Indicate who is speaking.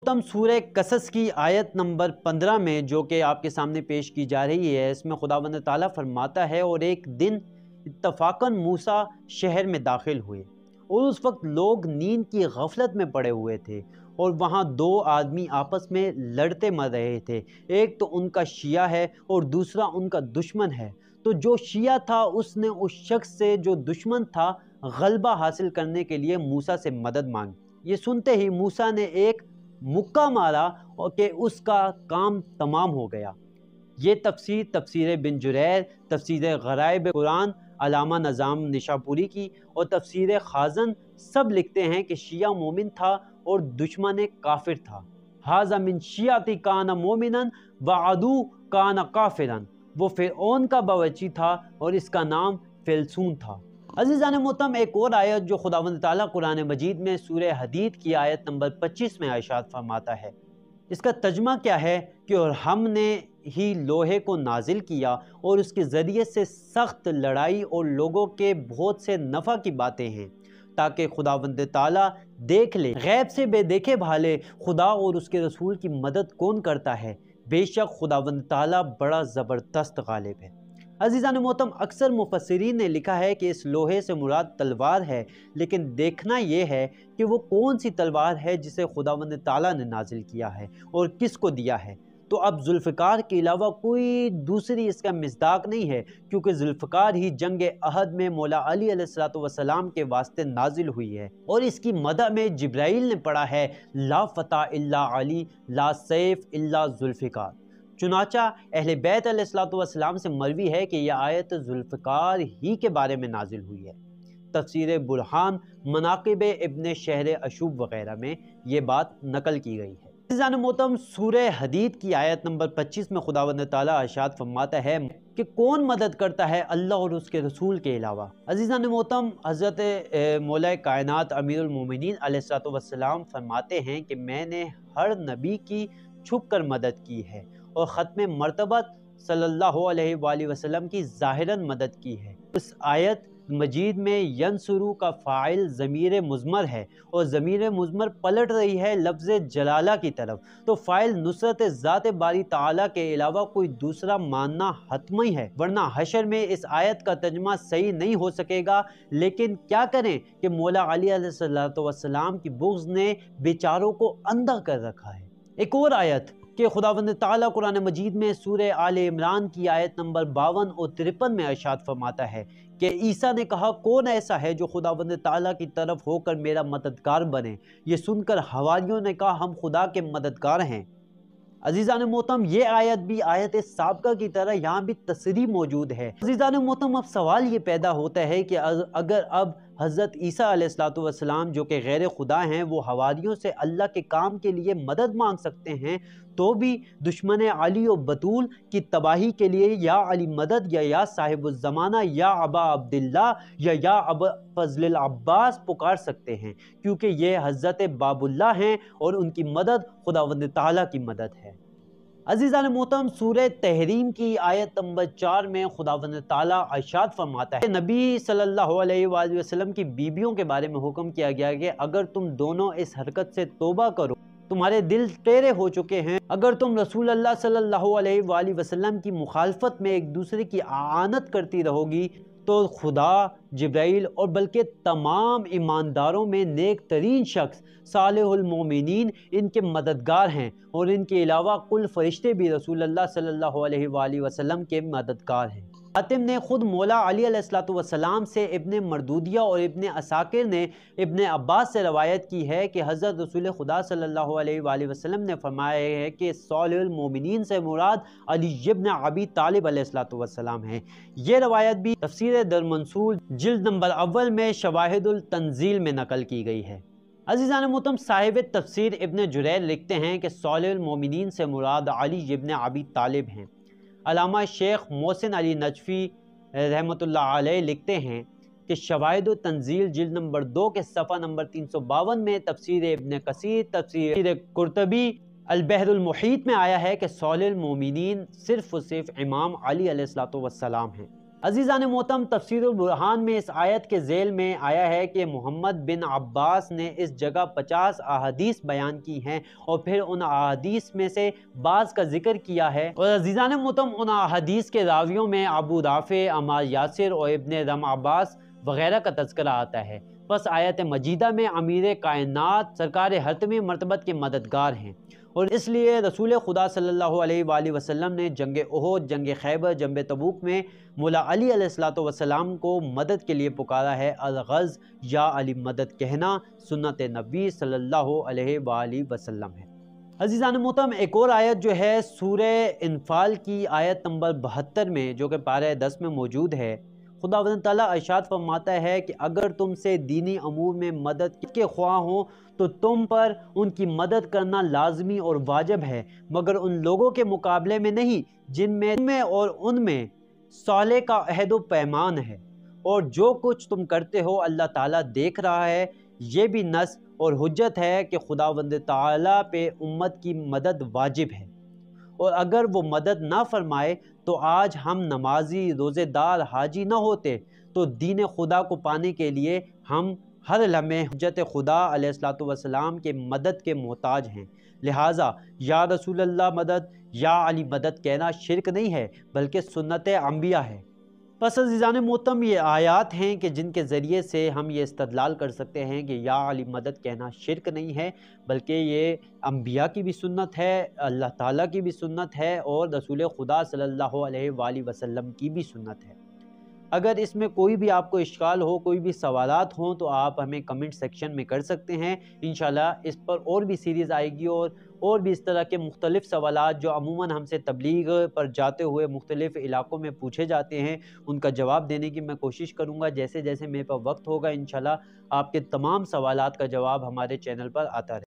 Speaker 1: मोहतरम सूरह कसस की आयत नंबर 15 में जो कि आपके सामने पेश की जा रही है, इसमें खुदावंद ताला फरमाता है, और एक दिन इत्तफाकन मूसा शहर में दाखिल हुए और उस वक्त लोग नींद की गफलत में पड़े हुए थे और वहाँ दो आदमी आपस में लड़ते मर रहे थे। एक तो उनका शिया है और दूसरा उनका दुश्मन है। तो जो शिया था उसने उस शख्स से जो दुश्मन था गलबा हासिल करने के लिए मूसा से मदद मांगी। ये सुनते ही मूसा ने एक मुक्का मारा और कि उसका काम तमाम हो गया। ये तफसीर बिन जुरैर, तफसीर गराइब कुरान अलामा नज़ाम निशापुरी की और तफसीर खाजन सब लिखते हैं कि शिया मोमिन था और दुश्मन काफिर था। हाजा मिन शियाती काना मोमिनन व अदू काना काफिरन। वो फिरौन का बावर्ची था और इसका नाम फिलसून था। अज़ीज़ान मोहतरम, एक और आयत जो खुदावंद ताला कुरान मजीद में सूरह हदीद की आयत नंबर 25 में इरशाद फरमाता है, इसका तर्जुमा क्या है कि और हमने ही लोहे को नाजिल किया और उसके ज़रिए से सख्त लड़ाई और लोगों के बहुत से नफ़ा की बातें हैं ताकि खुदावंद ताला देख ले गैब से बेदेखे भाले खुदा और उसके रसूल की मदद कौन करता है। बेशक खुदावंद ताला बड़ा ज़बरदस्त गालिब है। अज़ीज़ान मोहतरम, अक्सर मुफस्सिरीन ने लिखा है कि इस लोहे से मुराद तलवार है, लेकिन देखना यह है कि वो कौन सी तलवार है जिसे खुदावंद ताला ने नाजिल किया है और किसको दिया है। तो अब जुल्फ़िकार के अलावा कोई दूसरी इसका मिस्दाक नहीं है, क्योंकि जुल्फ़िकार ही जंग अहद में मौला अली अलैहिस्सलातु वस्सलाम के वास्ते नाजिल हुई है और इसकी मदह में जिब्राइल ने पढ़ा है, ला फ़ता इल्ला अली ला सैफ इल्ला जुल्फ़िकार। चुनाचा अहले बैत अलैहिस्सलातु वस्सलाम से मरवी है कि यह आयत जुल्फ़िकार ही के बारे में नाजिल हुई है। तफसीर बुरहान, मनाक़िब इब्न शहर अशूब वगैरह में ये बात नकल की गई है। अज़ीज़ान मोहतरम, सूरह हदीद की आयत नंबर 25 में खुदावंद ताला इरशाद फरमाता है कि कौन मदद करता है अल्लाह और उसके रसूल के अलावा। अज़ीज़ान मोहतरम, हज़रत मौला कायनात अमीरुल मोमिनीन अलैहिस्सलातु वस्सलाम फरमाते हैं कि मैंने हर नबी की छुप कर मदद की है और ख़त्म मर्तबत सल्लल्लाहु अलैहि वसल्लम की ज़ाहिरन मदद की है। इस आयत मजीद में यंसुरू का फ़ाइल ज़मीर मुज़मर है और ज़मीर मुज़मर पलट रही है लफ्ज़ जलाला की तरफ, तो फ़ाइल नुसरत ज़ात बारी ताला के अलावा कोई दूसरा मानना हतमी है, वरना हशर में इस आयत का तर्जुमा सही नहीं हो सकेगा। लेकिन क्या करें कि मौला अली अलैहिस्सलातु वस्सलाम की बुग़्ज़ ने बेचारों को अंधा कर रखा है। एक और आयत कि खुदावंद ताला कुरान मजीद में सूरह आले इमरान की आयत नंबर 52 और 53 में इरशाद फरमाता है कि ईसा ने कहा, कौन ऐसा है जो खुदावंद ताला की तरफ होकर मेरा मददगार बने। ये सुनकर हवारियों ने कहा, हम खुदा के मददगार हैं। अज़ीज़ान मोहतरम, ये आयत भी आयत साबका की तरह यहाँ भी तसरीह मौजूद है। अज़ीज़ान मोहतरम, अब सवाल ये पैदा होता है कि अगर अब हज़रत ईसा अलैहिस्सलातु वस्सलाम जो कि गैर खुदा हैं वो हवारियों से अल्लाह के काम के लिए मदद मांग सकते हैं, तो भी दुश्मन अली और बतूल की तबाही के लिए या अली मदद या साहिबुज़्ज़माना या अबा अब्दुल्ला या अबा फज़ल अब्बास पुकार सकते हैं, क्योंकि ये हज़रत बाबुल्लाह हैं और उनकी मदद खुदावंद ताला की मदद है। अज़ीज़ान मोहतरम, सूरह तहरीम की आयत नंबर 4 में खुदावंद ताला इरशाद फरमाता है, नबी सल्लल्लाहु अलैहि वसल्लम की बीबियों के बारे में हुक्म किया गया कि अगर तुम दोनों इस हरकत से तौबा करो, तुम्हारे दिल टेढ़े हो चुके हैं, अगर तुम रसूल अल्लाह सल्लल्लाहु अलैहि वसल्लम की मुखालफत में एक दूसरे की आनत करती रहोगी, तो खुदा, जिब्राइल और बल्कि तमाम ईमानदारों में नेक तरीन शख्स सालिहुल मोमिनीन इनके मददगार हैं और इनके अलावा कुल फरिश्ते भी रसूल अल्लाह सल्लल्लाहु अलैहि वसल्लम के मददगार हैं। हातिम ने खुद मौला अली अलैहिस्सलातु वस्सलाम से, इब्ने मरदूदिया और इब्ने असाकिर ने इब्ने अब्बास से रवायत की है कि हज़रत रसूल खुदा सल्लल्लाहु अलैहि वसल्लम ने फरमाया है कि सालिहुल मोमिनीन से मुराद अली इब्न अबी तालिब अलैहिस्सलातु वस्सलाम हैं। ये रवायत भी तफसीर दर मंसूर जिल्द नंबर अव्वल में शवाहिदुल तंजील में नकल की गई है। अज़ीज़ान मोहतरम, साहिब तफसीर इब्न जुरैर लिखते हैं कि सालिहुल मोमिनीन से मुराद अली इब्न अबी तालिब हैं। अलामा शेख मोहसिन अली नजफ़ी रहमतुल्लाह अलैह लिखते हैं कि शवाहिद तंजील जिल्द नंबर 2 के सफ़ा नंबर 352 में तफसीर इब्न कसीर, तफसीर कुर्तबी, अल बहरुल मुहीत में आया है कि सालिहुल मोमिनीन सिर्फ़ और सिर्फ इमाम अली अलैहिस्सलातु वस्सलाम हैं। عزیزان محترم، تفسیر البرہان میں اس آیت کے ذیل میں آیا ہے کہ محمد بن عباس نے اس جگہ 50 احادیث بیان کی ہیں اور پھر ان احادیث میں سے بعض کا ذکر کیا ہے، اور عزیزان محترم ان احادیث کے راویوں میں ابو رافع، عمار یاسر اور ابن رم عباس وغیرہ کا تذکرہ آتا ہے۔ بس آیت مجیدہ میں امیر کائنات سرکار حتمی مرتبت کے مددگار ہیں، اور اس لیے رسول خدا صلی اللہ علیہ وآلہ وسلم نے جنگ احد، جنگ خیبر، جنگ تبوک میں مولا علی علیہ السلام کو مدد کے لیے پکارا ہے۔ الغرض یا علی مدد کہنا سنت نبی صلی اللہ علیہ وآلہ وسلم ہے۔ عزیزان محترم، ایک اور آیت جو ہے سورہ انفال کی آیت نمبر 72 میں، جو کہ پارہ 10 میں موجود ہے، خداوند تعالیٰ ارشاد فرماتا ہے کہ اگر تم سے دینی امور میں مدد کے خواہ ہوں تو تم پر ان کی مدد کرنا لازمی اور واجب ہے، مگر ان لوگوں کے مقابلے میں نہیں جن میں اور ان میں صالح کا عہد و پیمان ہے، اور جو کچھ تم کرتے ہو اللہ تعالیٰ دیکھ رہا ہے۔ یہ بھی نص اور حجت ہے کہ خداوند تعالیٰ پہ امت کی مدد واجب ہے، اور اگر وہ مدد نہ فرمائے تو آج ہم نمازی، روزے دار، حاجی نہ ہوتے تو دین خدا کو پانے کے لیے ہم ہر لمحے حجت خدا علیہ السلام کے مدد کے محتاج ہیں۔ لہٰذا یا رسول اللہ مدد، یا علی مدد کہنا شرک نہیں ہے بلکہ سنت انبیاء ہے۔ پس عزیزان محترم، یہ آیات ہیں کہ جن کے ذریعے سے ہم یہ استدلال کر سکتے ہیں کہ یا علی مدد کہنا شرک نہیں ہے بلکہ یہ انبیاء کی بھی سنت ہے، اللہ تعالیٰ کی بھی سنت ہے، اور رسول خدا صلی اللہ علیہ وآلہ وسلم کی بھی سنت ہے۔ اگر اس میں کوئی بھی آپ کو اشکال ہو، کوئی بھی سوالات ہوں تو آپ ہمیں کمنٹ سیکشن میں کر سکتے ہیں۔ انشاءاللہ اس پر اور بھی سیریز آئے گی، اور بھی اس طرح کے مختلف سوالات جو عموماً ہم سے تبلیغ پر جاتے ہوئے مختلف علاقوں میں پوچھے جاتے ہیں، ان کا جواب دینے کی میں کوشش کروں گا۔ جیسے جیسے میرے پاس وقت ہوگا انشاءاللہ آپ کے تمام سوالات کا جواب ہمارے چینل پر آتا رہے۔